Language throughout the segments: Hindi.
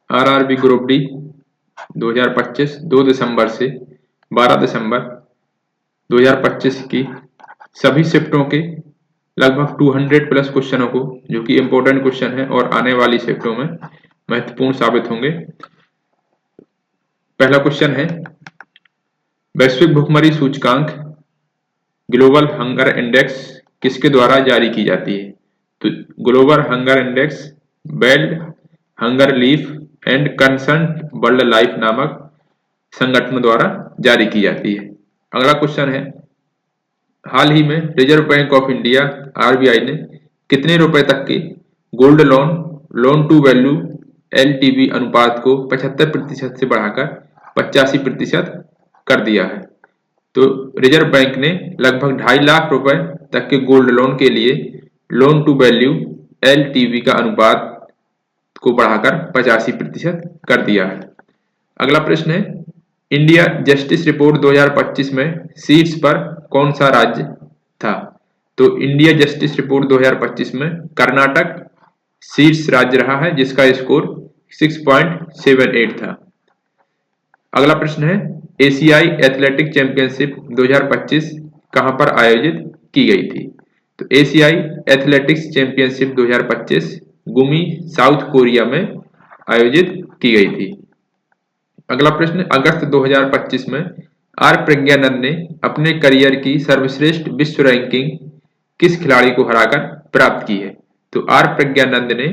आरआरबी ग्रुप डी 2025 2 दिसंबर से 12 दिसंबर 2025 की सभी शिफ्टों के लगभग 200 प्लस क्वेश्चनों को, जो कि इंपॉर्टेंट क्वेश्चन है और आने वाली शिफ्टों में महत्वपूर्ण साबित होंगे। पहला क्वेश्चन है, वैश्विक भुखमरी सूचकांक ग्लोबल हंगर इंडेक्स किसके द्वारा जारी की जाती है? तो global hunger index world hunger leaf and concern world life नामक संगठन द्वारा जारी की जाती है। अगला क्वेश्चन है, हाल ही में reserve bank of India RBI ने कितने रुपए तक के gold loan to value LTV अनुपात को 75% से बढ़ाकर 85% कर दिया है? तो रिजर्व बैंक ने लगभग 2.5 लाख रुपए तक के गोल्ड लोन के लिए लोन टू वैल्यू एलटीवी का अनुपात को बढ़ाकर 85% कर दिया है। अगला प्रश्न है, इंडिया जस्टिस रिपोर्ट 2025 में शीर्ष पर कौन सा राज्य था? तो इंडिया जस्टिस रिपोर्ट 2025 में कर्नाटक शीर्ष राज्य रहा है, जिसका स्कोर 6.78 था। अगला प्रश्न है, एशियाई एथलेटिक चैंपियनशिप 2025 कहां पर आयोजित की गई थी? तो एशियाई एथलेटिक्स चैंपियनशिप 2025 गुमी साउथ कोरिया में आयोजित की गई थी। अगला प्रश्न, अगस्त 2025 में आर प्रज्ञानंद ने अपने करियर की सर्वश्रेष्ठ विश्व रैंकिंग किस खिलाड़ी को हराकर प्राप्त की है? तो आर प्रज्ञानंद ने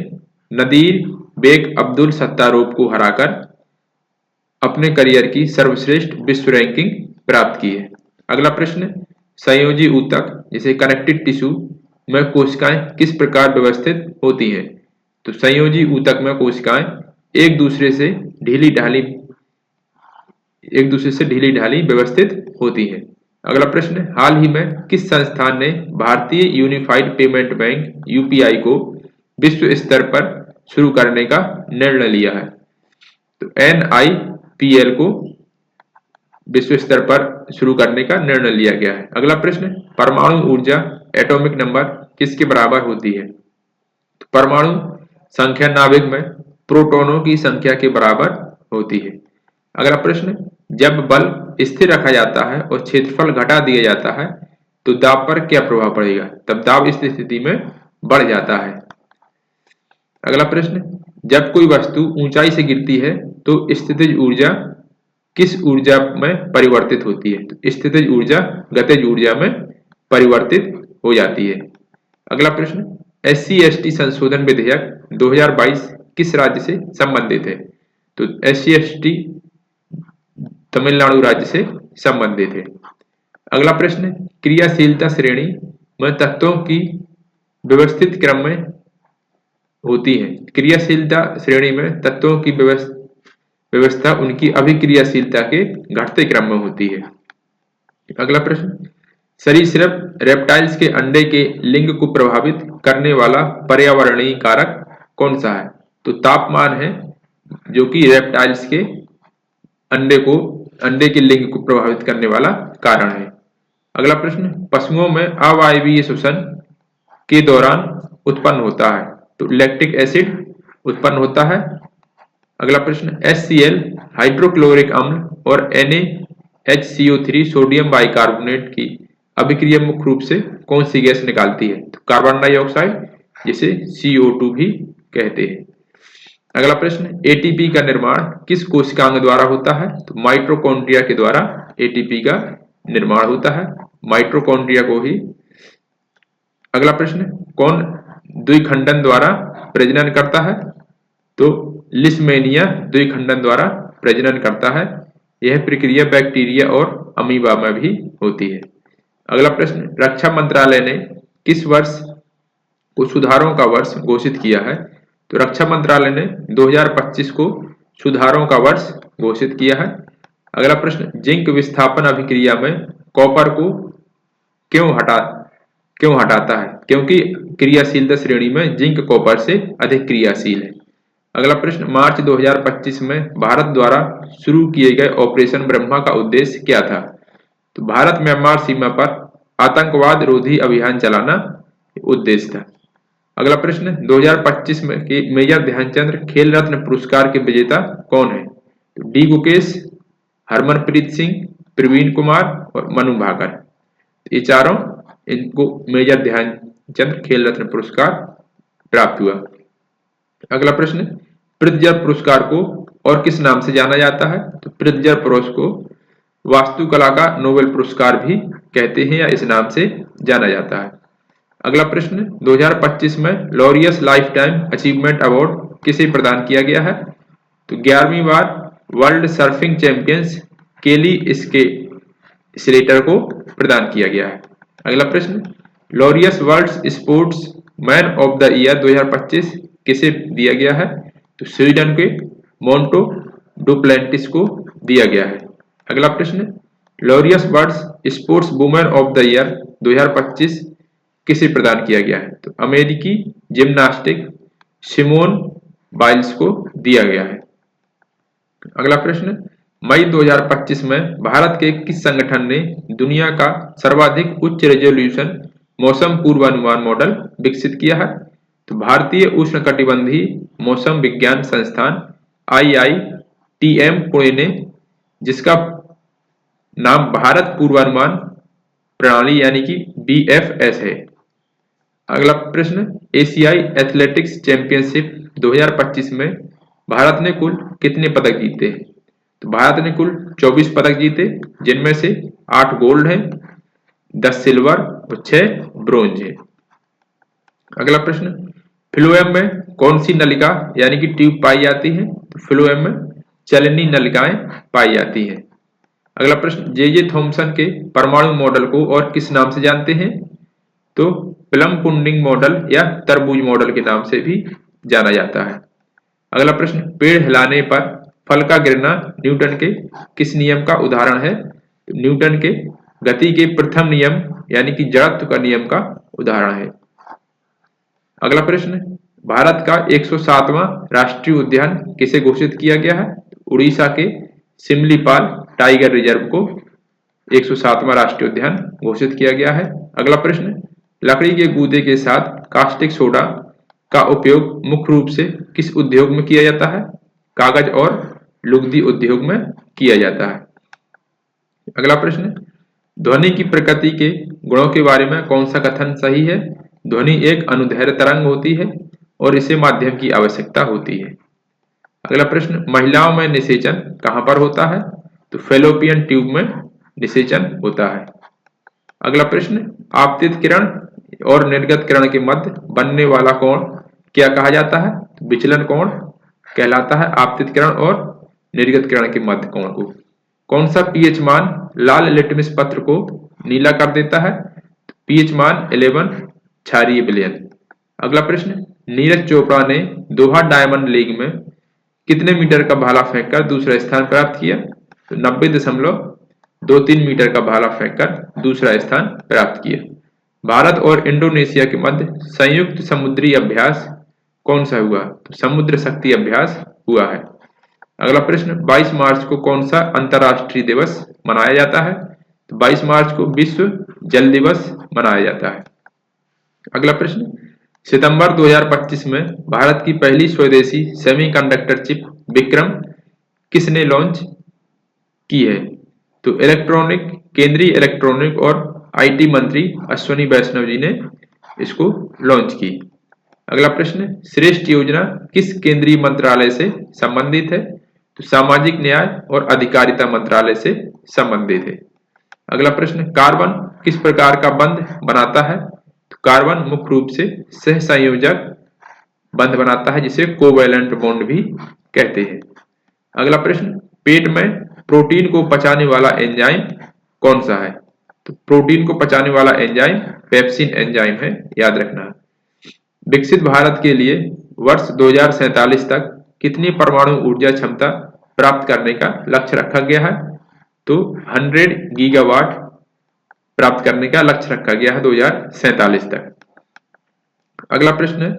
नदीर बेग अब्दुल सत्तारोव को हराकर अपने करियर की सर्वश्रेष्ठ विश्व रैंकिंग प्राप्त की है। अगला प्रश्न, संयोजी ऊतक जिसे कनेक्टिव टिश्यू में कोशिकाएं किस प्रकार व्यवस्थित होती हैं? तो संयोजी ऊतक में कोशिकाएं एक दूसरे से ढीली ढाली व्यवस्थित होती हैं। अगला प्रश्न, हाल ही में किस संस्थान ने भारतीय यूनिफाइड पेमेंट बैंक यूपीआई को विश्व स्तर पर शुरू करने का निर्णय लिया है? तो एनआईपीएल को विश्व स्तर पर शुरू करने का निर्णय लिया गया है। अगला प्रश्न, परमाणु ऊर्जा एटॉमिक नंबर किसके बराबर होती है? तो परमाणु संख्या नाभिक में प्रोटॉनों की संख्या के बराबर होती है। अगला प्रश्न, जब बल स्थिर रखा जाता है और क्षेत्रफल घटा दिया जाता है तो दाब पर क्या प्रभाव पड़ेगा? तब दाब इस स्थिति में बढ़ जाता है। अगला प्रश्न, जब कोई वस्तु ऊंचाई से गिरती है तो स्थितिज ऊर्जा किस ऊर्जा में परिवर्तित होती है? तो स्थितिज ऊर्जा गतिज ऊर्जा में परिवर्तित हो जाती है। अगला प्रश्न, SC/ST संशोधन विधेयक 2022 किस राज्य से संबंधित है? तो SC/ST तमिलनाडु राज्य से संबंधित है। अगला प्रश्न, क्रियाशीलता श्रेणी में तत्वों की व्यवस्थित क्रम में होती है। क्रियाशीलता श्रेणी में तत्वों की व्यवस्था उनकी अभिक्रियाशीलता के घटते क्रम में होती है। अगला प्रश्न, सरीसृप रेप्टाइल्स के अंडे के लिंग को प्रभावित करने वाला पर्यावरणीय कारक कौन सा है? तो तापमान है, जो कि रेप्टाइल्स के अंडे के लिंग को प्रभावित करने वाला कारण है। अगला प्रश्न, पशुओं में अवायवीय श्वसन के दौरान उत्पन्न होता है तो लैक्टिक एसिड उत्पन्न होता है। अगला प्रश्न, HCl हाइड्रोक्लोरिक अम्ल और NaHCO3 सोडियम बाइकार्बोनेट की अभिक्रिया मुख्य रूप से कौन सी गैस निकालती है? तो कार्बन डाइऑक्साइड, जिसे CO2 भी कहते हैं। अगला प्रश्न, एटीपी का निर्माण किस कोशिकांग द्वारा होता है? तो माइटोकॉन्ड्रिया के द्वारा एटीपी का निर्माण होता है, माइटोकॉन्ड्रिया को ही। अगला प्रश्न, कौन द्विखंडन द्वारा प्रजनन करता है? तो लिस्मेनिया द्विखंडन द्वारा प्रजनन करता है। यह प्रक्रिया बैक्टीरिया और अमीबा में भी होती है। अगला प्रश्न, रक्षा मंत्रालय ने किस वर्ष को सुधारों का वर्ष घोषित किया है? तो रक्षा मंत्रालय ने 2025 को सुधारों का वर्ष घोषित किया है। अगला प्रश्न, जिंक विस्थापन अभिक्रिया में कॉपर को क्यों हटाता है? क्योंकि क्रियाशीलता श्रेणी में जिंक कॉपर से अधिक क्रियाशील है। अगला प्रश्न, मार्च 2025 में भारत द्वारा शुरू किए गए ऑपरेशन ब्रह्मा का उद्देश्य क्या था? तो भारत म्यांमार सीमा पर आतंकवाद रोधी अभियान चलाना उद्देश्य था। अगला प्रश्न, 2025 में के मेजर ध्यानचंद खेल रत्न पुरस्कार के विजेता कौन है? तो डी गुकेश, हरमनप्रीत सिंह, प्रवीण कुमार और मनु भाकर। ये चारों इनको मेजर ध्यानचंद खेल रत्न पुरस्कार प्राप्त हुआ। अगला प्रश्न, प्रित्जर पुरस्कार को और किस नाम से जाना जाता है? तो प्रित्जर पुरस्कार को वास्तुकला का नोबेल पुरस्कार भी कहते हैं या इस नाम से जाना जाता है। अगला प्रश्न, 2025 में Laureus life time achievement award किसे प्रदान किया गया है? तो 11वीं बार वर्ल्ड सर्फिंग चैंपियंस केली स्लेटर को प्रदान किया गया है। अगला प्रश्न, Laureus world sports man of the year 2025 किसे दिया गया है? तो स्वीडन के मोंटो डुप्लेंटिस को दिया गया है। अगला प्रश्न, Laureus world sports women of the year 2025 किसे प्रदान किया गया है? तो अमेरिकी जिम्नास्टिक सिमोन बाइल्स को दिया गया है। अगला प्रश्न, मई 2025 में भारत के किस संगठन ने दुनिया का सर्वाधिक उच्च रेजोल्यूशन मौसम पूर्वानुमान मॉडल विकसित किया है? तो भारतीय उष्णकटिबंधीय मौसम विज्ञान संस्थान IITM पुणे ने, जिसका नाम भारत पूर्वानुमान प्रणाली यानी कि BFS है। अगला प्रश्न, एशियाई एथलेटिक्स चैंपियनशिप 2025 में भारत ने कुल कितने पदक जीते हैं? तो भारत ने कुल 24 पदक जीते, जिनमें से 8 गोल्ड हैं, 10 सिल्वर और 6 ब्रोंज है। अगला प्रश्न, फ्लोएम में कौन सी नलिका यानी कि ट्यूब पाई जाती है? तो फ्लोएम में चलनी नलिकाएं पाई जाती हैं। अगला प्रश्न, जे थॉमसन के परमाणु मॉडल को और किस नाम से जानते हैं? तो प्लम पुडिंग मॉडल या तरबूज मॉडल के नाम से भी जाना जाता है। अगला प्रश्न, पेड़ हिलाने पर फल का गिरना न्यूटन के किस नियम का उदाहरण है? तो न्यूटन के गति के प्रथम नियम यानी कि जड़त्व का नियम का उदाहरण है। अगला प्रश्न, भारत का 107वां राष्ट्रीय उद्यान किसे घोषित किया गया है? उड़ीसा के सिमलीपाल टाइगर रिजर्व को 107वां राष्ट्रीय उद्यान घोषित किया गया है। अगला प्रश्न, लकड़ी के गूदे के साथ कास्टिक सोडा का उपयोग मुख्य रूप से किस उद्योग में किया जाता है? कागज और लुगदी उद्योग में किया जाता है। अगला प्रश्न, ध्वनि की प्रकृति के गुणों के बारे में कौन सा कथन सही है? ध्वनि एक अनुदैर्घ्य तरंग होती है और इसे माध्यम की आवश्यकता होती है। अगला प्रश्न, महिलाओं में निषेचन कहां पर होता है? तो फैलोपियन ट्यूब में निषेचन होता है। अगला प्रश्न, आपतित किरण और निर्गत किरण के मध्य बनने वाला कोण क्या कहा जाता है? तो विचलन कोण कहलाता है आपतित किरण और निर्गत किरण के मध्य कोण को। कौन सा पीएच मान लाल लिटमस पत्र को नीला कर देता है? तो पीएच मान 11 क्षारीय विलयन। अगला प्रश्न, नीरज चोपड़ा ने दोहा डायमंड लीग में कितने मीटर का भाला फेंककर दूसरा स्थान प्राप्त किया? तो 90.23 मीटर का भाला फेंककर दूसरा स्थान प्राप्त किया। भारत और इंडोनेशिया के मध्य संयुक्त समुद्री अभ्यास कौन सा हुआ? तो समुद्र शक्ति अभ्यास हुआ है। अगला प्रश्न, 22 मार्च को कौन सा अंतर्राष्ट्रीय दिवस मनाया जाता है? तो 22 मार्च को विश्व जल दिवस मनाया जाता है। अगला प्रश्न, सितंबर 2025 में भारत की पहली स्वदेशी सेमीकंडक्टर चिप विक्रम किसने लॉन्च की है? तो केंद्रीय इलेक्ट्रॉनिक और IT मंत्री अश्विनी वैष्णव जी ने इसको लॉन्च की। अगला प्रश्न, श्रेष्ठ योजना किस केंद्रीय मंत्रालय से संबंधित है? तो सामाजिक न्याय और अधिकारिता मंत्रालय से संबंधित है। अगला प्रश्न, कार्बन किस प्रकार का बंध बनाता है? तो कार्बन मुख्य रूप से सहसंयोजक बंध बनाता है, जिसे कोवैलेंट बॉन्ड भी कहते हैं। अगला प्रश्न, पेट में प्रोटीन को पचाने वाला एंजाइम कौन सा है? तो प्रोटीन को पचाने वाला एंजाइम पेप्सिन एंजाइम है, याद रखना। विकसित भारत के लिए वर्ष 2047 तक कितनी परमाणु ऊर्जा क्षमता प्राप्त करने का लक्ष्य रखा गया है? तो 100 गीगावाट प्राप्त करने का लक्ष्य रखा गया है 2047 तक। अगला प्रश्न,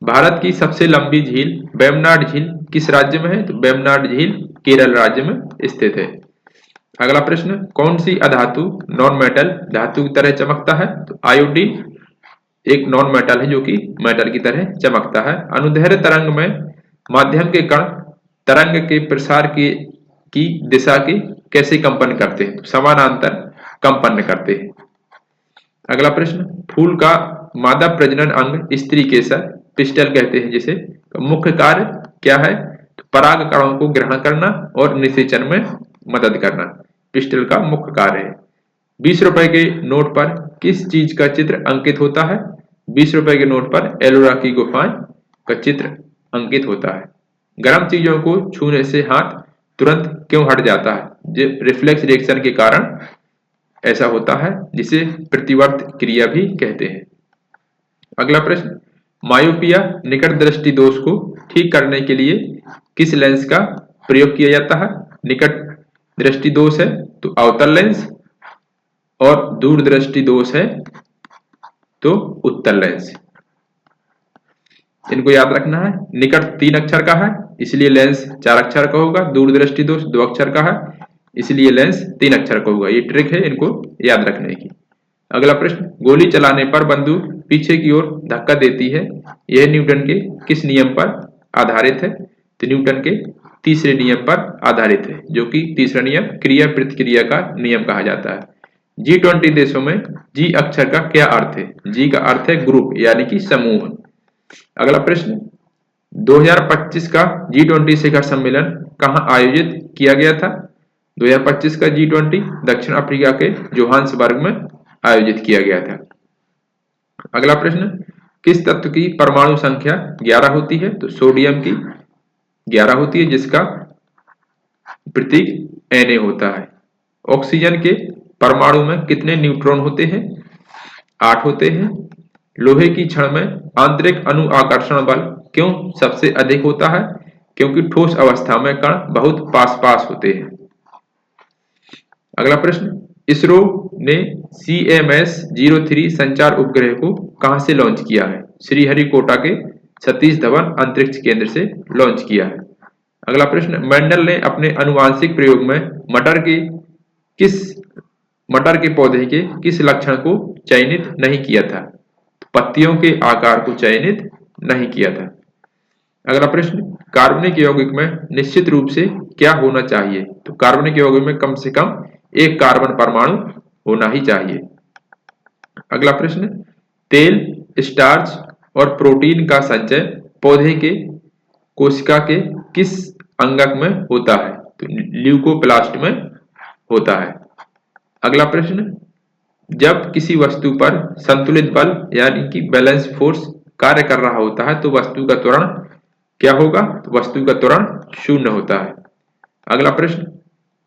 भारत की सबसे लंबी झील वेम्बनाड झील किस राज्य में है? तो वेम्बनाड झील केरल राज्य में स्थित है। अगला प्रश्न, कौन सी अधातु नॉन मेटल धातु की तरह चमकता है? तो आयोडीन एक नॉन मेटल है जो कि मेटल की तरह चमकता है। अनुदैर्ध्य तरंग में माध्यम के कण तरंग के प्रसार की दिशा के कैसे कंपन करते हैं? समानांतर कंपन करते हैं। अगला प्रश्न, फूल का मादा प्रजनन अंग स्त्री केसर पिस्टल कहते हैं जिसे, मुख्य कार्य क्या है? तो पराग कणों को ग्रहण करना और निषेचन में मदद करना पिस्टल का मुख्य कार्य है। 20 रुपए के नोट पर किस चीज का चित्र अंकित होता है? 20 रुपए के नोट पर एलोरा की गुफाएं का चित्र अंकित होता है। गर्म चीजों को छूने से हाथ तुरंत क्यों हट जाता है? रिफ्लेक्स रिएक्शन के कारण ऐसा होता है, जिसे प्रतिवर्त क्रिया भी कहते हैं। अगला प्रश्न, मायोपिया निकट दृष्टि दोष को ठीक करने के लिए किस लेंस का प्रयोग किया जाता है? निकट दृष्टि दोष है तो अवतल लेंस, और दूर दृष्टि दोष है तो उत्तल लेंस। इनको याद रखना है। निकट 3 अक्षर का है इसलिए लेंस 4 अक्षर का होगा, दूर दृष्टि दोष 2 अक्षर का है इसलिए लेंस 3 अक्षर का होगा। ये ट्रिक है इनको याद रखने की। अगला प्रश्न, गोली चलाने पर बंदूक पीछे की ओर धक्का देती है, यह न्यूटन के किस नियम पर आधारित है? तो न्यूटन के तीसरे नियम पर आधारित है, जो कि तीसरा नियम क्रिया प्रतिक्रिया का नियम कहा जाता है। G20 देशों में जी अक्षर का क्या अर्थ है? जी का अर्थ है ग्रुप यानी कि समूह। अगला प्रश्न, 2025 का G20 शिखर सम्मेलन कहां आयोजित किया गया था? 2025 का G20 दक्षिण अफ्रीका के जोहान्सबर्ग में आयोजित किया गया था। अगला प्रश्न, किस तत्व की परमाणु संख्या 11 होती है? तो सोडियम की 11 होती है जिसका प्रतीक Na होता है। ऑक्सीजन के परमाणु में कितने न्यूट्रॉन होते हैं? 8 होते हैं। लोहे की छड़ में आंतरिक अणु आकर्षण बल क्यों सबसे अधिक होता है? क्योंकि ठोस अवस्था में कण बहुत पास पास होते हैं। अगला प्रश्न, इसरो ने CMS-03 संचार उपग्रह को कहां से लॉन्च किया है? श्रीहरिकोटा के सतीश धवन अंतरिक्ष केंद्र से लॉन्च किया है। अगला प्रश्न, मेंडल ने अपने आनुवांशिक प्रयोग में मटर के पौधे के किस लक्षण को चयनित नहीं किया था? पत्तियों के आकार को चयनित नहीं किया था। अगला प्रश्न, कार्बनिक यौगिक में निश्चित रूप से क्या होना चाहिए? तो कार्बनिक यौगिक में कम से कम एक कार्बन परमाणु होना ही चाहिए। अगला प्रश्न, तेल, स्टार्च और प्रोटीन का संचय पौधे के कोशिका के किस अंगक में होता है? तो ल्यूकोप्लास्ट में होता है। अगला प्रश्न, जब किसी वस्तु पर संतुलित बल यानी कि बैलेंस फोर्स कार्य कर रहा होता है तो वस्तु का त्वरण क्या होगा? तो वस्तु का त्वरण 0 होता है। अगला प्रश्न,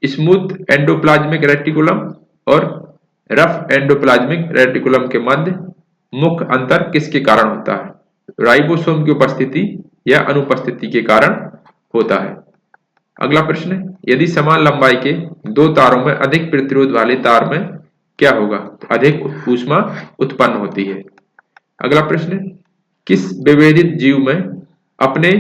स्मूथ एंडोप्लाज्मिक रेटिकुलम और रफ एंडोप्लाज्मिक रेटिकुलम के मध्य मुख्य अंतर किसके कारण होता है? राइबोसोम की उपस्थिति या अनुपस्थिति के कारण होता है। अगला प्रश्न, यदि समान लंबाई के 2 तारों में अधिक प्रतिरोध वाले तार में क्या होगा? तो अधिक ऊष्मा उत्पन्न होती है। अगला प्रश्न, किस विभेदित जीव में अपने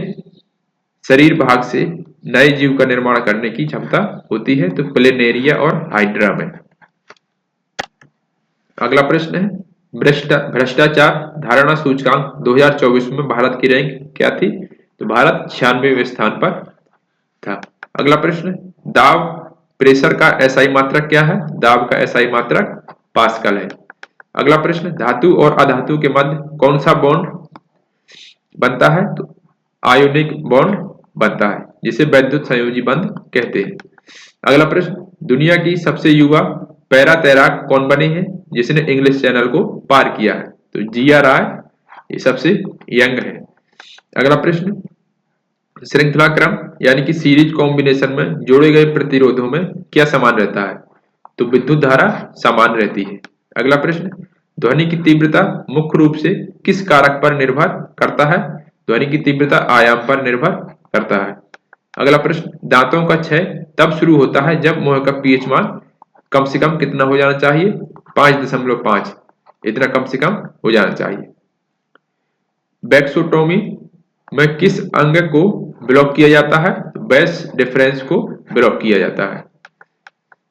शरीर भाग से नए जीव का निर्माण करने की क्षमता होती है? तो प्लेनेरिया और हाइड्रा में। अगला प्रश्न है, भ्रष्टाचार धारणा सूचकांक 2024 में भारत की रैंक क्या थी? तो भारत 96वें स्थान पर था। अगला प्रश्न, दाब प्रेशर का SI मात्रक क्या है? दाब का SI मात्रक पास्कल है। अगला प्रश्न, धातु और अधातु के मध्य कौन सा बॉन्ड बनता है? तो आयोनिक बॉन्ड बनता है जिसे वैद्युत संयोजी बंध कहते हैं। अगला प्रश्न, दुनिया की सबसे युवा पैरा तैराक कौन बने हैं जिसने इंग्लिश चैनल को पार किया है? तो जिया राय ये सबसे यंग है। अगला प्रश्न, श्रृंखला क्रम यानी कि सीरीज कॉम्बिनेशन में जोड़े गए प्रतिरोधों में क्या समान रहता है? तो विद्युत धारा समान रहती है। अगला प्रश्न, ध्वनि की तीव्रता मुख्य रूप से किस कारक पर निर्भर करता है? ध्वनि की तीव्रता आयाम पर निर्भर करता है। अगला प्रश्न, दांतों का क्षय तब शुरू होता है जब मुंह का पीएच मान कम से कम कितना हो जाना चाहिए? 5.5 इतना कम से कम हो जाना चाहिए। बैक्सोटोमी में किस अंग को ब्लॉक किया जाता है? बेस डिफरेंस को ब्लॉक किया जाता है।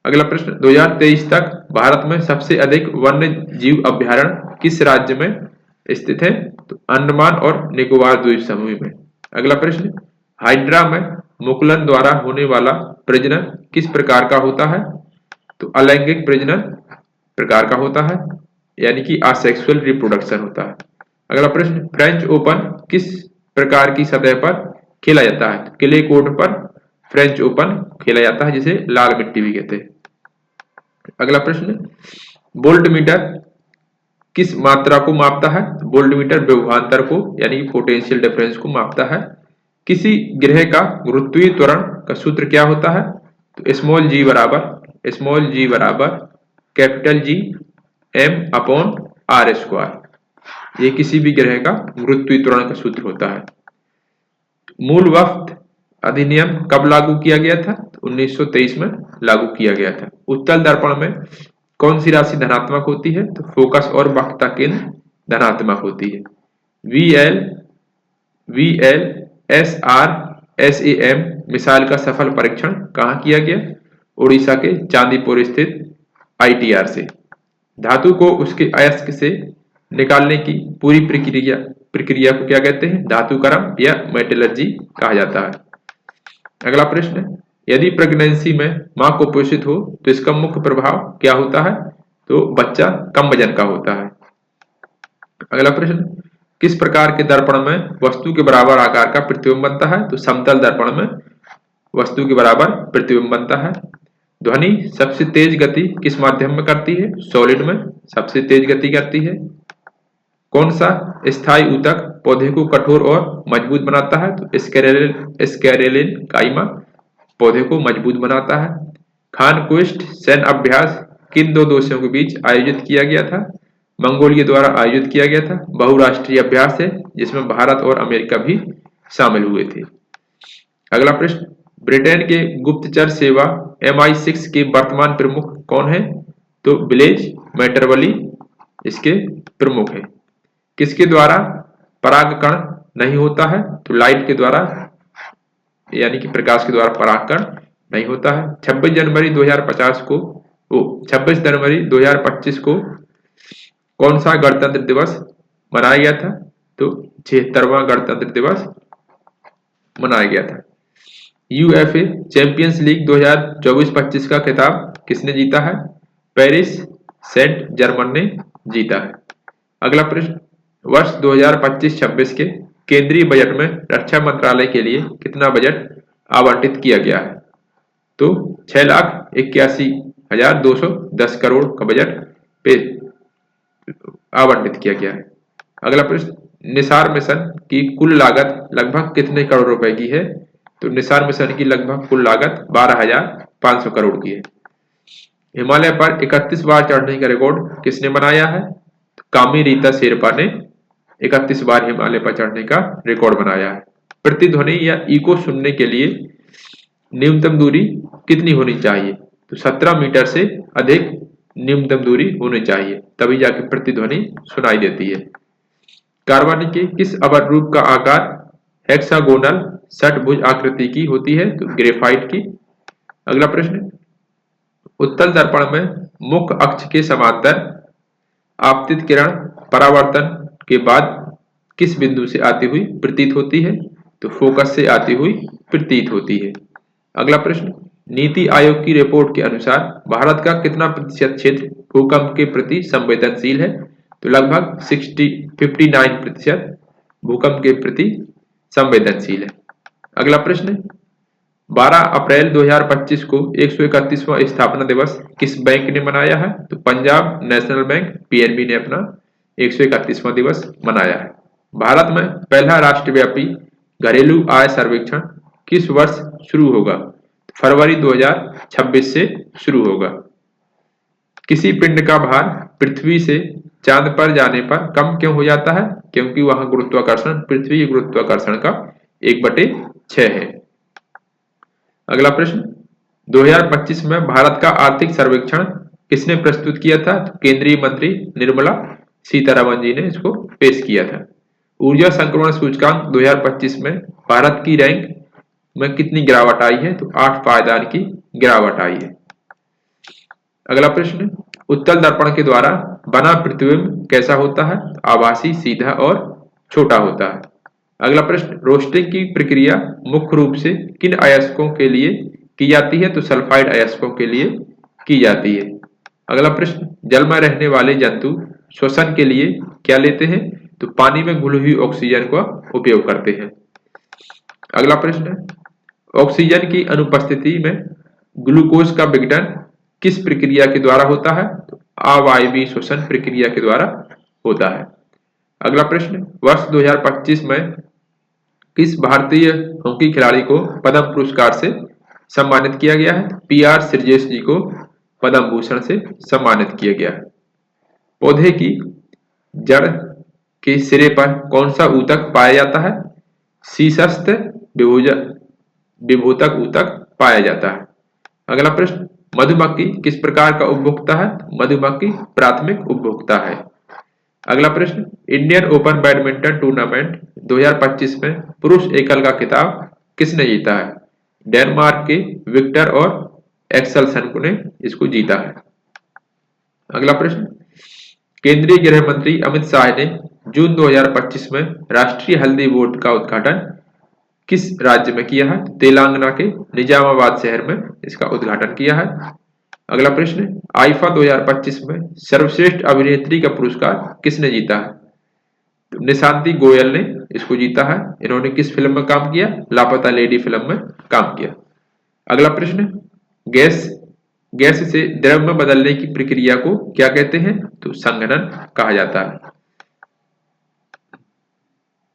अगला प्रश्न, 2023 तक भारत में सबसे अधिक वन्य जीव अभ्यारण्य किस राज्य में स्थित है? तो अंडमान और निकोबार द्वीप समूह में। अगला प्रश्न, हाइड्रा में मुकुलन द्वारा होने वाला प्रजनन किस प्रकार का होता है? तो अलैंगिक प्रजनन प्रकार का होता है, यानी कि असेक्सुअल रिप्रोडक्शन होता है। अगला प्रश्न, फ्रेंच ओपन किस प्रकार की सतह पर खेला जाता है? क्ले कोर्ट पर फ्रेंच ओपन खेला जाता है, जिसे लाल मिट्टी भी कहते हैं। अगला प्रश्न, वोल्टमीटर किस मात्रा को मापता है? वोल्टमीटर विभवांतर को, यानी पोटेंशियल डिफरेंस को मापता है। किसी ग्रह का गुरुत्वीय त्वरण का सूत्र क्या होता है? तो स्मॉल जी बराबर capital G M upon R square. ये किसी भी ग्रह का गुरुत्वीय त्वरण का सूत्र होता है। मूल वक्त अधिनियम कब लागू किया गया था? 1923 में लागू किया गया था। उत्तल दर्पण में कौन सी राशि धनात्मक होती है? तो फोकस और वक्रता केंद्र धनात्मक होती है। VL SR-SAM मिसाइल का सफल परीक्षण कहाँ किया गया? उड़ीसा के चांदीपुर स्थित ITR से। धातु को उसके अयस्क से निकालने की पूरी प्रक्रिया को क्या कहते हैं? धातुकर्म या मेटलर्जी कहा जाता है। अगला प्रश्न, यदि प्रेगनेंसी में मां कुपोषित हो तो इसका मुख्य प्रभाव क्या होता है? तो बच्चा कम वजन का होता है। अगला प्रश्न, किस प्रकार के दर्पण में वस्तु के बराबर आकार का प्रतिबिंब बनता है? तो समतल दर्पण में वस्तु के बराबर प्रतिबिंब बनता है। ध्वनि सबसे तेज गति किस माध्यम में करती है? सॉलिड में सबसे तेज गति करती है। कौन सा स्थायी ऊतक पौधे को कठोर और मजबूत बनाता है? तो स्कैरेलिन काइमा पौधे को मजबूत बनाता है। खानक्विस्ट सैन्य अभ्यास किन दो देशों के बीच आयोजित किया गया था? मंगोलिया द्वारा आयोजित किया गया था। बहुराष्ट्रीय अभ्यास है जिसमें भारत और अमेरिका भी शामिल हुए थे। अगला प्रश्न, ब्रिटेन के गुप्तचर सेवा MI6 के वर्तमान प्रमुख कौन है? तो ब्लेज मैटरवली इसके प्रमुख है। किसके द्वारा परागकण नहीं होता है? तो लाइट के द्वारा, यानी कि प्रकाश के द्वारा परागकण नहीं होता है। 26 जनवरी 2025 को कौन सा गणतंत्र दिवस मनाया गया था? तो 76वां गणतंत्र दिवस मनाया गया था। UEFA चैंपियंस लीग 2024-25 का खिताब किसने जीता है? पेरिस सेंट जर्मन ने जीता है। अगला प्रश्न, वर्ष 2025-26 के केंद्रीय बजट में रक्षा मंत्रालय के लिए कितना बजट आवंटित किया गया है? तो 6,81,210 करोड़ का बजट पे आवंटित किया गया है। अगला प्रश्न, निसार मिशन की कुल लागत लगभग कितने करोड़ रुपए की है? तो निसार मिशन की लगभग कुल लागत 12,500 करोड़ की है। हिमालय पर 31 बार चढ़ने का रिकॉर्ड किसने बनाया है? तो कामी रीता शेरपा ने 31 बार हिमालय पर चढ़ने का रिकॉर्ड बनाया है। प्रतिध्वनि या इको सुनने के लिए न्यूनतम दूरी कितनी होनी चाहिए? तो 17 मीटर से अधिक न्यूनतम दूरी होनी चाहिए, तभी जाके प्रतिध्वनि सुनाई देती है। कार्बन के किस अवर्ण रूप का आकार हेक्सागोनल षटभुज आकृति की होती है? तो ग्रेफाइट की। अगला प्रश्न, उत्तल दर्पण में मुख्य अक्ष के समांतर आपतित किरण परावर्तन के बाद किस बिंदु से आती हुई प्रतीत होती है? तो फोकस से आती हुई प्रतीत होती है। अगला प्रश्न, नीति आयोग की रिपोर्ट के अनुसार भारत का कितना प्रतिशत क्षेत्र भूकंप के प्रति संवेदनशील है? तो लगभग 59% भूकंप के प्रति संवेदनशील है। अगला प्रश्न, 12 अप्रैल 2025 को 131वां स्थापना दिवस किस बैंक ने मनाया है? तो पंजाब नेशनल बैंक PNB ने अपना 131वां दिवस मनाया है। भारत में पहला राष्ट्रव्यापी घरेलू आय सर्वेक्षण किस वर्ष शुरू होगा? फरवरी 2026 से शुरू होगा। किसी पिंड का भार पृथ्वी से चांद पर जाने पर कम क्यों हो जाता है? क्योंकि वहां गुरुत्वाकर्षण पृथ्वी के गुरुत्वाकर्षण का 1/6 है। अगला प्रश्न, 2025 में भारत का आर्थिक सर्वेक्षण किसने प्रस्तुत किया था? तो केंद्रीय मंत्री निर्मला सीतारमण जी ने इसको पेश किया था। ऊर्जा संक्रमण सूचकांक 2025 में भारत की रैंक में कितनी गिरावट आई है? तो 8 पायदान की गिरावट आई है। अगला प्रश्न, उत्तल दर्पण के द्वारा बना प्रतिबिंब कैसा होता है? आभासी, सीधा और छोटा होता है। अगला प्रश्न, रोस्टिंग की प्रक्रिया मुख्य रूप से किन अयस्कों के लिए की जाती है? तो सल्फाइड अयस्कों के लिए की जाती है। अगला प्रश्न, जल में रहने वाले जंतु श्वसन के लिए क्या लेते हैं? तो पानी में घुली हुई ऑक्सीजन का उपयोग करते हैं। अगला प्रश्न, ऑक्सीजन की अनुपस्थिति में ग्लूकोज का विघटन किस प्रक्रिया के द्वारा होता है? तो अवायवीय श्वसन प्रक्रिया के द्वारा होता है। अगला प्रश्न, वर्ष 2025 में किस भारतीय हॉकी खिलाड़ी को पद्म पुरस्कार से सम्मानित किया गया है? PR श्रीजेश जी को पद्म भूषण से सम्मानित किया गया है। पौधे की जड़ के सिरे पर कौन सा ऊतक पाया जाता है? शीर्षस्थ विभूतक ऊतक पाया जाता है। अगला प्रश्न, मधुमक्खी किस प्रकार का उपभोक्ता है? मधुमक्खी प्राथमिक उपभोक्ता है। अगला प्रश्न, इंडियन ओपन बैडमिंटन टूर्नामेंट 2025 में पुरुष एकल का खिताब किसने जीता है? डेनमार्क के विक्टर और एक्सेलसन ने इसको जीता है। अगला प्रश्न, केंद्रीय गृह मंत्री अमित शाह ने जून 2025 में राष्ट्रीय हल्दी बोर्ड का उद्घाटन किस राज्य में किया है? तेलंगाना के निजामाबाद शहर में इसका उद्घाटन किया है। अगला प्रश्न, आईफा 2025 में सर्वश्रेष्ठ अभिनेत्री का पुरस्कार किसने जीता है? तो निशांती गोयल ने इसको जीता है। इन्होंने किस फिल्म में काम किया? लापता लेडी फिल्म में काम किया। अगला प्रश्न, गैस से द्रव में बदलने की प्रक्रिया को क्या कहते हैं? तो संघनन कहा जाता है।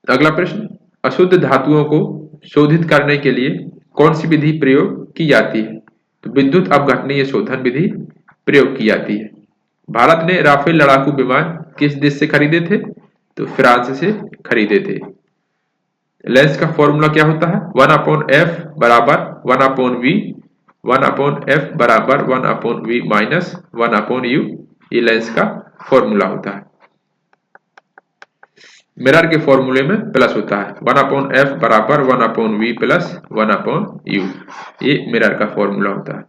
अगला प्रश्न, अशुद्ध धातुओं को शोधित करने के लिए कौन सी विधि प्रयोग की जाती है? तो विद्युत अपघटनीय शोधन विधि प्रयोग की जाती है। भारत ने राफेल लड़ाकू विमान किस देश से खरीदे थे? तो फ्रांस से खरीदे थे। लेंस का फॉर्मूला क्या होता है? 1/f बराबर 1/v, 1/f बराबर 1/v माइनस 1/u, ये लेंस का फॉर्मूला होता है। मिरर के फॉर्मूले में प्लस होता है, 1/f बराबर 1/v प्लस 1/u, ये मिरर का फॉर्मूला होता है।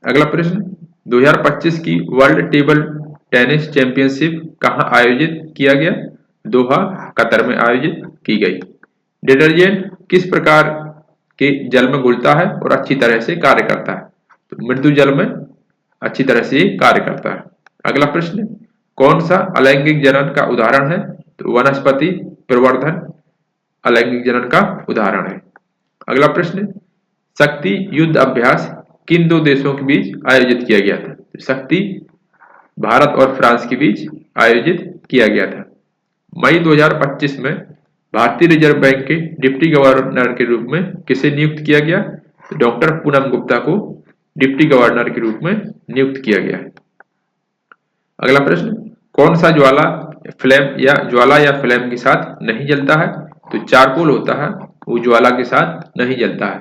अगला प्रश्न, 2025 की वर्ल्ड टेबल टेनिस चैंपियनशिप कहां आयोजित किया गया? दोहा, कतर में आयोजित की गई। डिटर्जेंट किस प्रकार के जल में घुलता है और अच्छी तरह से कार्य करता है? तो मृदु जल में अच्छी तरह से कार्य करता है। अगला प्रश्न, कौन सा अलैंगिक जनन का उदाहरण है? तो वनस्पति प्रवर्धन अलैंगिक जनन का उदाहरण है। अगला प्रश्न, शक्ति युद्ध अभ्यास किन दो देशों के बीच आयोजित किया गया था? तो शक्ति भारत और फ्रांस के बीच आयोजित किया गया था। मई 2025 में भारतीय रिजर्व बैंक के डिप्टी गवर्नर के रूप में किसे नियुक्त किया गया? तो डॉक्टर पूनम गुप्ता को डिप्टी गवर्नर के रूप में नियुक्त किया गया है। अगला प्रश्न, कौन सा ज्वाला या फ्लेम के साथ नहीं जलता है? तो चारकोल होता है, वो ज्वाला के साथ नहीं जलता है।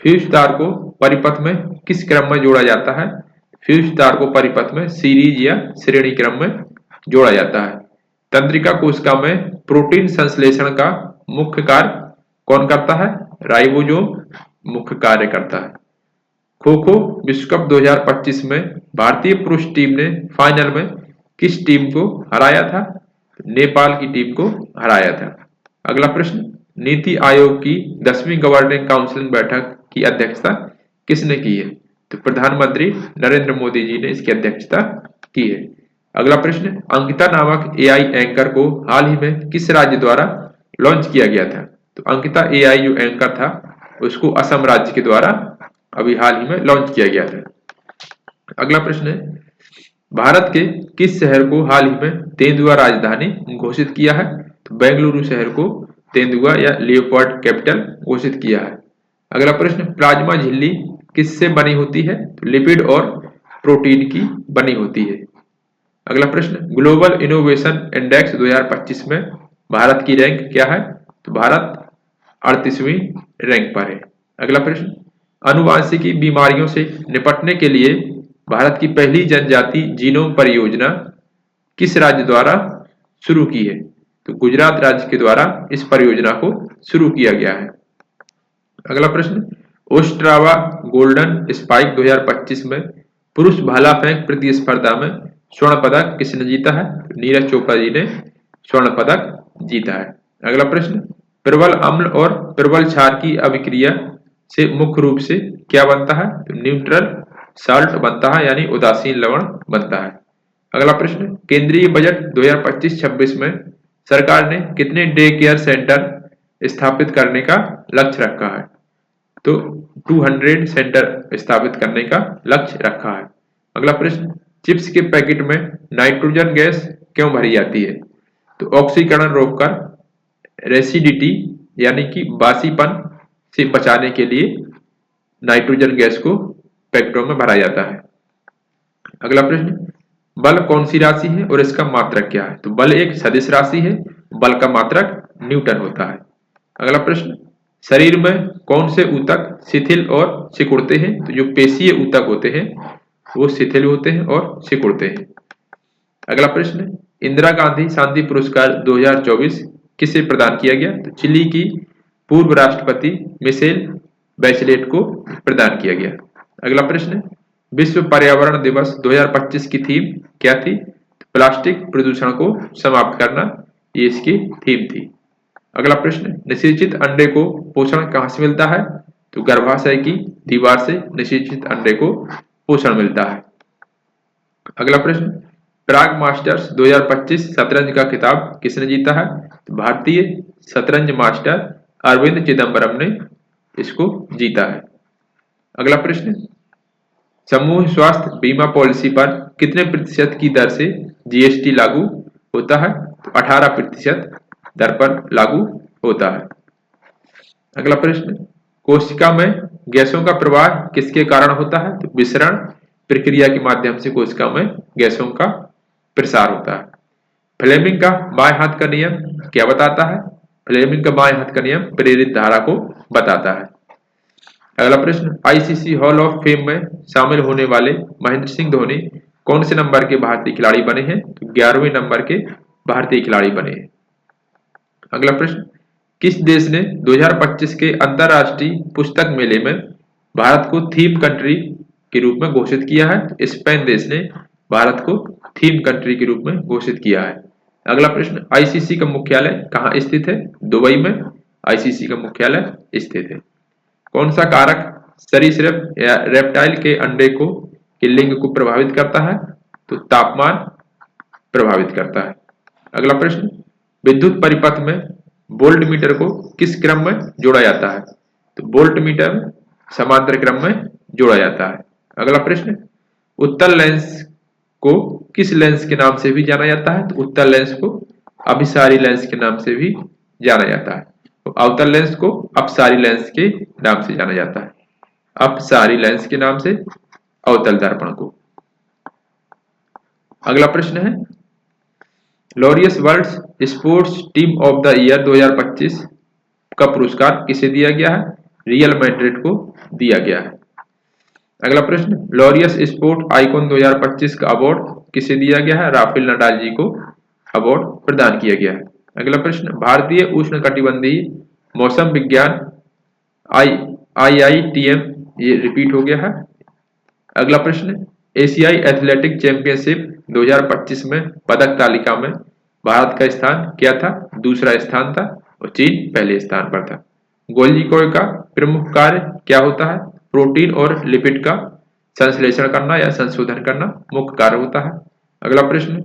फ्यूज तार को परिपथ में किस क्रम में जोड़ा जाता है? फ्यूज तार को परिपथ में सीरीज या श्रेणी क्रम में जोड़ा जाता है। तंत्रिका कोशिका में प्रोटीन संश्लेषण का मुख्य कार्य कौन करता है? राइबोसोम मुख्य कार्य करता है। खो खो विश्व कप 2025 में भारतीय पुरुष टीम ने फाइनल में किस टीम को हराया था? नेपाल की टीम को हराया था। अगला प्रश्न, नीति आयोग की 10वीं गवर्निंग काउंसिल बैठक की अध्यक्षता किसने की है? तो प्रधानमंत्री नरेंद्र मोदी जी ने इसकी अध्यक्षता की है। अगला प्रश्न, अंकिता नामक AI एंकर को हाल ही में किस राज्य द्वारा लॉन्च किया गया था? तो अंकिता AI जो एंकर था उसको असम राज्य के द्वारा अभी हाल ही में लॉन्च किया गया था। अगला प्रश्न है, भारत के किस शहर को हाल ही में तेंदुआ राजधानी घोषित किया है? तो बेंगलुरु शहर को तेंदुआ या लियोपार्ड कैपिटल घोषित किया है। अगला प्रश्न, प्लाज्मा झिल्ली किससे बनी होती है? तो लिपिड और प्रोटीन की बनी होती है। अगला प्रश्न, ग्लोबल इनोवेशन इंडेक्स 2025 में भारत की रैंक क्या है? तो भारत 38वीं रैंक पर है। अगला प्रश्न, अनुवांशिकी बीमारियों से निपटने के लिए भारत की पहली जनजाति जीनोम परियोजना किस राज्य द्वारा शुरू की है? तो गुजरात राज्य के द्वारा इस परियोजना को शुरू किया गया है। अगला प्रश्न, ओस्ट्रावा गोल्डन स्पाइक 2025 में पुरुष भाला फेंक प्रतिस्पर्धा में स्वर्ण पदक किसने जीता है? नीरज चोपड़ा जी ने स्वर्ण पदक जीता है। अगला प्रश्न, प्रबल अम्ल और प्रबल क्षार की अभिक्रिया से मुख्य रूप से क्या बनता है? तो न्यूट्रल साल्ट बनता है, यानी उदासीन लवण बनता है। अगला प्रश्न, केंद्रीय बजट 2025-26 में सरकार ने कितने डे केयर सेंटर स्थापित करने का लक्ष्य रखा है? तो 200 सेंटर स्थापित करने का लक्ष्य रखा है। अगला प्रश्न, चिप्स के पैकेट में नाइट्रोजन गैस क्यों भरी जाती है? तो ऑक्सीकरण रोककर रेसिडिटी यानी कि बासीपन से बचाने के लिए नाइट्रोजन गैस को पैकेटों में भरा जाता है। अगला प्रश्न, बल कौन सी राशि है और इसका मात्रक क्या है? तो बल एक सदिश राशि है, बल का मात्रक न्यूटन होता है। अगला प्रश्न, शरीर में कौन से ऊतक शिथिल और सिकुड़ते हैं? तो जो पेशीय ऊतक होते हैं वो शिथिल होते हैं और सिकुड़ते हैं। अगला प्रश्न, इंदिरा गांधी शांति पुरस्कार 2024 किसे प्रदान किया गया? तो चिली की पूर्व राष्ट्रपति मिशेल बैचलेट को प्रदान किया गया। अगला प्रश्न, विश्व पर्यावरण दिवस 2025 की थीम क्या थी? प्लास्टिक प्रदूषण को समाप्त करना, ये इसकी थीम थी। अगला प्रश्न, निषेचित अंडे को पोषण कहाँ से मिलता है? तो गर्भाशय की दीवार से निषेचित अंडे को पोषण मिलता है। अगला प्रश्न, प्राग मास्टर्स 2025 शतरंज का खिताब किसने जीता है? तो भारतीय शतरंज मास्टर अरविंद चिदम्बरम ने इसको जीता है। अगला प्रश्न, समूह स्वास्थ्य बीमा पॉलिसी पर कितने प्रतिशत की दर से जीएसटी लागू होता है? तो 18% दर पर लागू होता है। अगला प्रश्न, कोशिका में गैसों का प्रवाह किसके कारण होता है? तो विसरण प्रक्रिया के माध्यम से कोशिका में गैसों का प्रसार होता है। फ्लेमिंग का बाएं हाथ का नियम क्या बताता है? फ्लेमिंग का बाएं हाथ का नियम प्रेरित धारा को बताता है। अगला प्रश्न, आईसीसी हॉल ऑफ फेम में शामिल होने वाले महेंद्र सिंह धोनी कौन से नंबर के भारतीय खिलाड़ी बने हैं? तो 11वें नंबर के भारतीय खिलाड़ी बने हैं। अगला प्रश्न, किस देश ने 2025 के अंतरराष्ट्रीय पुस्तक मेले में भारत को थीम कंट्री के रूप में घोषित किया है? तो स्पेन देश ने भारत को थीम कंट्री के रूप में घोषित किया है। अगला प्रश्न, आईसीसी का मुख्यालय कहाँ स्थित है? दुबई में आईसीसी का मुख्यालय स्थित है। कौन सा कारक सरीसृप या रेप्टाइल के अंडे को के लिंग को प्रभावित करता है? तो तापमान प्रभावित करता है। अगला प्रश्न, विद्युत परिपथ में वोल्ट मीटर को किस क्रम में जोड़ा जाता है? तो वोल्ट मीटर समांतर क्रम में जोड़ा जाता है। अगला प्रश्न, उत्तल लेंस को किस लेंस के नाम से भी जाना जाता है? तो उत्तल लेंस को अभिसारी लेंस के नाम से भी जाना जाता है। तो अवतल लेंस को अपसारी लेंस के नाम से जाना जाता है। अपसारी लेंस के नाम से अवतल दर्पण को। अगला प्रश्न है, Laureus world sports team of the year 2025 का पुरस्कार किसे दिया गया है? रियल मैड्रिड को दिया गया है। अगला प्रश्न, लॉरियस स्पोर्ट आइकॉन 2025 का अवार्ड किसे दिया गया है? राफेल नडाल जी को अवार्ड प्रदान किया गया है। अगला प्रश्न, भारतीय उष्णकटिबंधीय मौसम विज्ञान IITM ये रिपीट हो गया है। अगला प्रश्न, एशियाई एथलेटिक चैंपियनशिप 2025 में पदक तालिका में भारत का स्थान क्या था? दूसरा स्थान था और चीन पहले स्थान पर था। गोल्जी का प्रमुख कार्य क्या होता है? प्रोटीन और लिपिड का संश्लेषण करना या संशोधन करना मुख्य कार्य होता है। अगला प्रश्न,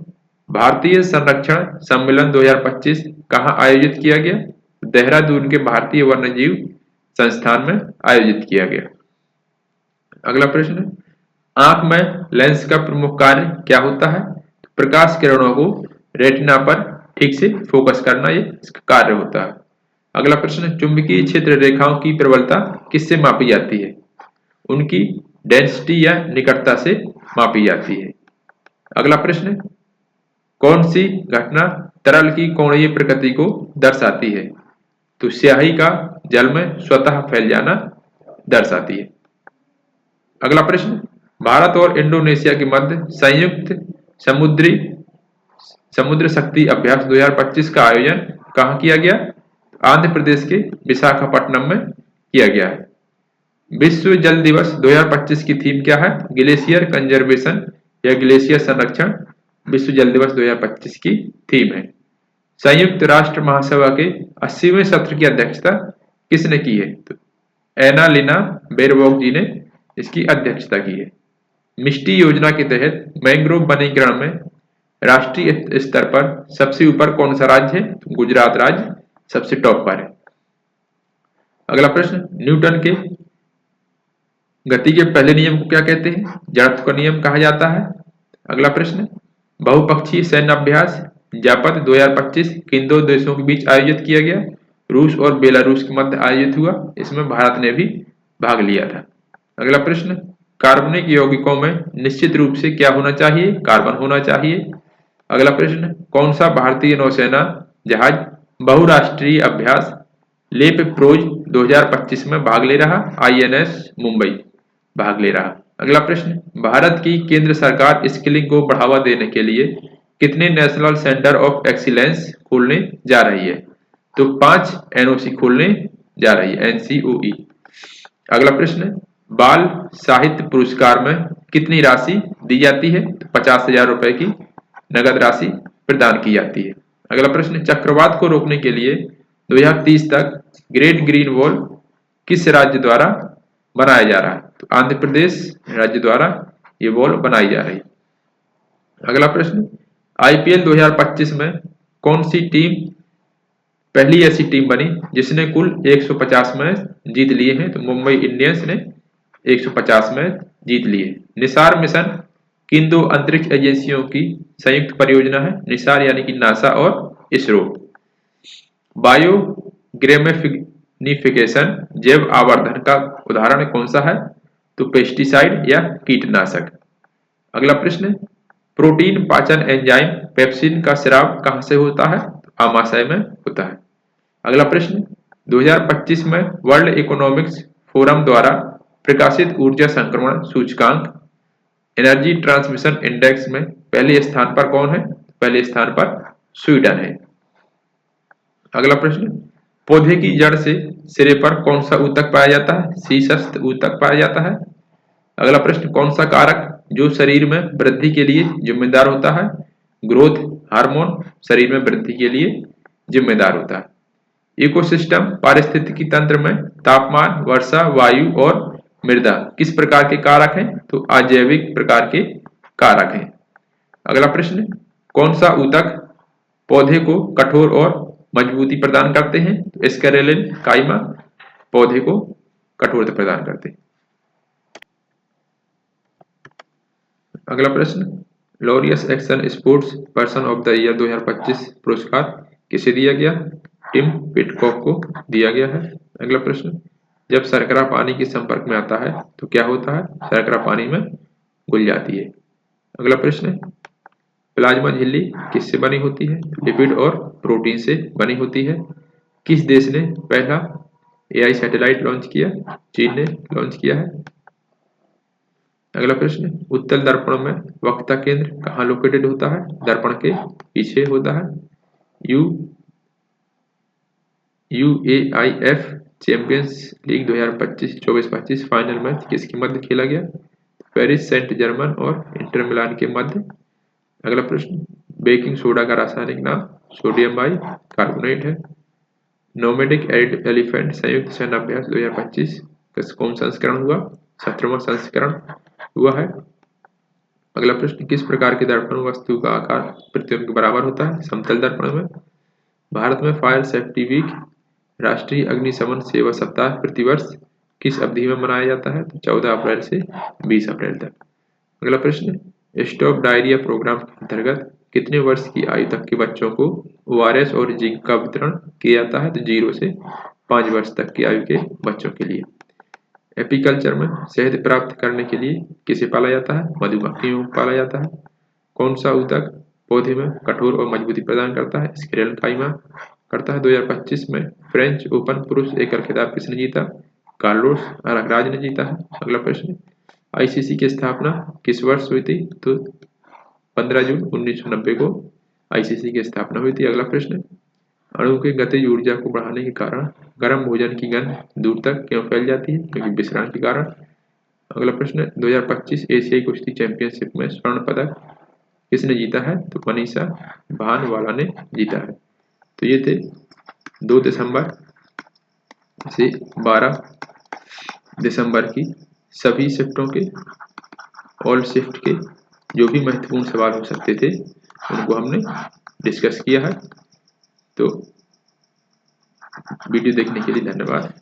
भारतीय संरक्षण सम्मेलन 2025 कहाँ आयोजित किया गया? देहरादून के भारतीय वन्यजीव संस्थान में आयोजित किया गया। अगला प्रश्न, आंख में लेंस का प्रमुख कार्य क्या होता है? प्रकाश किरणों को रेटिना पर ठीक से फोकस करना ये इसका कार्य होता है। अगला प्रश्न, चुंबकीय क्षेत्र रेखाओं की प्रबलता किससे मापी जाती है? उनकी डेंसिटी या निकटता से मापी जाती है। अगला प्रश्न, कौन सी घटना तरल की कोणीय प्रकृति को दर्शाती है? तो स्याही का जल में स्वतः फैल जाना दर्शाती है। अगला प्रश्न, भारत और इंडोनेशिया के मध्य संयुक्त समुद्र शक्ति अभ्यास 2025 का आयोजन कहाँ किया गया? आंध्र प्रदेश के विशाखापट्टनम में किया गया है। विश्व जल दिवस 2025 की थीम क्या है? ग्लेशियर कंजर्वेशन या ग्लेशियर संरक्षण विश्व जल दिवस 2025 की थीम है। संयुक्त राष्ट्र महासभा के 80वें सत्र की अध्यक्षता किसने की है? तो एनालिना बेरबॉक जी ने इसकी अध्यक्षता की है। मिष्टी योजना के तहत मैंग्रोव वनीकरण में राष्ट्रीय स्तर पर सबसे ऊपर कौन सा राज्य है? तो गुजरात राज्य सबसे टॉप पर है। अगला प्रश्न, न्यूटन के गति के पहले नियम को क्या कहते हैं? जड़त्व का नियम कहा जाता है। अगला प्रश्न, बहुपक्षीय सैन्य अभ्यास जापद 2025 किन दो देशों के बीच आयोजित किया गया? रूस और बेलारूस के मध्य आयोजित हुआ। इसमें भारत ने भी भाग लिया था। अगला प्रश्न, कार्बनिक यौगिकों में निश्चित रूप से क्या होना चाहिए? कार्बन होना चाहिए। अगला प्रश्न, कौन सा भारतीय नौसेना जहाज बहुराष्ट्रीय अभ्यास लेप प्रोज 2025 में भाग ले रहा? INS मुंबई भाग ले रहा। अगला प्रश्न, भारत की केंद्र सरकार स्किलिंग को बढ़ावा देने के लिए कितने नेशनल सेंटर ऑफ एक्सीलेंस खोलने जा रही है? तो 5 NOC खोलने जा रही है, NCOE। अगला प्रश्न, बाल साहित्य पुरस्कार में कितनी राशि दी जाती है? तो 50,000 रुपए की नगद राशि प्रदान की जाती है। अगला प्रश्न, चक्रवात को रोकने के लिए 2030 तक ग्रेट ग्रीन वॉल किस राज्य द्वारा बनाया जा रहा है? तो आंध्र प्रदेश राज्य द्वारा ये वॉल बनाई जा रही है। अगला प्रश्न, IPL 2025 में कौन सी टीम पहली ऐसी टीम बनी जिसने कुल 150 मैच जीत लिए हैं? तो मुंबई इंडियंस ने 150 मैच जीत लिए। निसार मिशन किन दो अंतरिक्ष एजेंसियों की संयुक्त परियोजना है? निसार यानी कि नासा और इसरो। बायोग्रेमिफिकेशन जैव आवर्धन का उदाहरण कौन सा है? तो पेस्टिसाइड या कीटनाशक। अगला प्रश्न, प्रोटीन पाचन एंजाइम पेप्सिन का स्राव कहां से होता है? तो आमाशय में होता है। अगला प्रश्न, 2025 में वर्ल्ड इकोनॉमिक्स फोरम द्वारा प्रकाशित ऊर्जा संक्रमण सूचकांक एनर्जी ट्रांसमिशन इंडेक्स में पहले स्थान पर कौन है? पहले स्थान पर स्वीडन है। अगला प्रश्न, पौधे की जड़ से सिरे पर कौन सा ऊतक पाया जाता है? शीर्षस्थ ऊतक पाया जाता है। अगला प्रश्न, कौन सा कारक जो शरीर में वृद्धि के लिए जिम्मेदार होता है? ग्रोथ हार्मोन शरीर में वृद्धि के लिए जिम्मेदार होता है। इकोसिस्टम पारिस्थितिकी तंत्र में तापमान, वर्षा, वायु और मृदा किस प्रकार के कारक हैं? तो अजैविक प्रकार के कारक हैं। अगला प्रश्न, कौन सा ऊतक पौधे को कठोर और मजबूती प्रदान करते हैं? तो स्केलेटन काइमा पौधे को कठोरता प्रदान करते हैं। अगला प्रश्न, Laureus action sports person of the year 2025 पुरस्कार किसे दिया गया? टिम पिटकॉक को दिया गया है। अगला प्रश्न, जब शर्करा पानी के संपर्क में आता है तो क्या होता है? शर्करा पानी में घुल जाती है। अगला प्रश्न, प्लाज्मा झिल्ली किससे बनी होती है? लिपिड और प्रोटीन से बनी होती है। किस देश ने पहला AI सैटेलाइट लॉन्च किया? चीन ने लॉन्च किया है। अगला प्रश्न, उत्तल दर्पण में वक्रता केंद्र कहाँ लोकेटेड होता है? दर्पण के पीछे होता है। UAIF champions league 2024-25 final match किसके मध्य खेला गया? पेरिस सेंट जर्मन और इंटर मिलान के मध्य। अगला प्रश्न, बेकिंग सोडा का रासायनिक नाम सोडियम बाई कार्बोनेट है। नोमैडिक एलिफेंट संयुक्त सैन्य अभ्यास 2025 का कौन संस्करण हुआ? 17वां संस्करण हुआ है। अगला प्रश्न, किस प्रकार के दर्पण वस्तु का आकार प्रतिबिंब के बराबर होता है? समतल दर्पण में। भारत में फायर सेफ्टी वीक राष्ट्रीय अग्निशमन सेवा सप्ताह प्रतिवर्ष किस अवधि में मनाया जाता है? तो 14 अप्रैल से 20 अप्रैल तक। अगला प्रश्न, स्टॉप डायरिया प्रोग्राम के अंतर्गत कितने वर्ष की आयु तक के बच्चों को ORS और जिंक का वितरण किया जाता है? तो 0 से 5 वर्ष तक की आयु के बच्चों के लिए। एपीकल्चर में शहद प्राप्त करने के लिए किसे पाला जाता है? मधुमक्खियों को पाला जाता है। कौन सा ऊतक पौधे में कठोर और मजबूती प्रदान करता है? स्केलेटन काइमा करता है। 2025 में फ्रेंच ओपन पुरुष एकल खिताब किसने जीता? कार्लोस अल्काराज ने जीता है। अगला प्रश्न, ICC की स्थापना किस वर्ष हुई थी? तो 15 जून 1990 को ICC की स्थापना हुई थी। अगला प्रश्न, अणु के गतिज ऊर्जा को बढ़ाने के कारण गर्म भोजन की गंध दूर तक क्यों फैल जाती है? क्योंकि विश्राम के कारण। अगला प्रश्न, 2025 एशियाई कुश्ती चैंपियनशिप में स्वर्ण पदक किसने जीता है? तो मनीषा भानवाला ने जीता है। तो ये थे 2 दिसंबर से 12 दिसंबर की सभी शिफ्टों के, ऑल शिफ्ट के जो भी महत्वपूर्ण सवाल हो सकते थे उनको हमने डिस्कस किया है। तो वीडियो देखने के लिए धन्यवाद।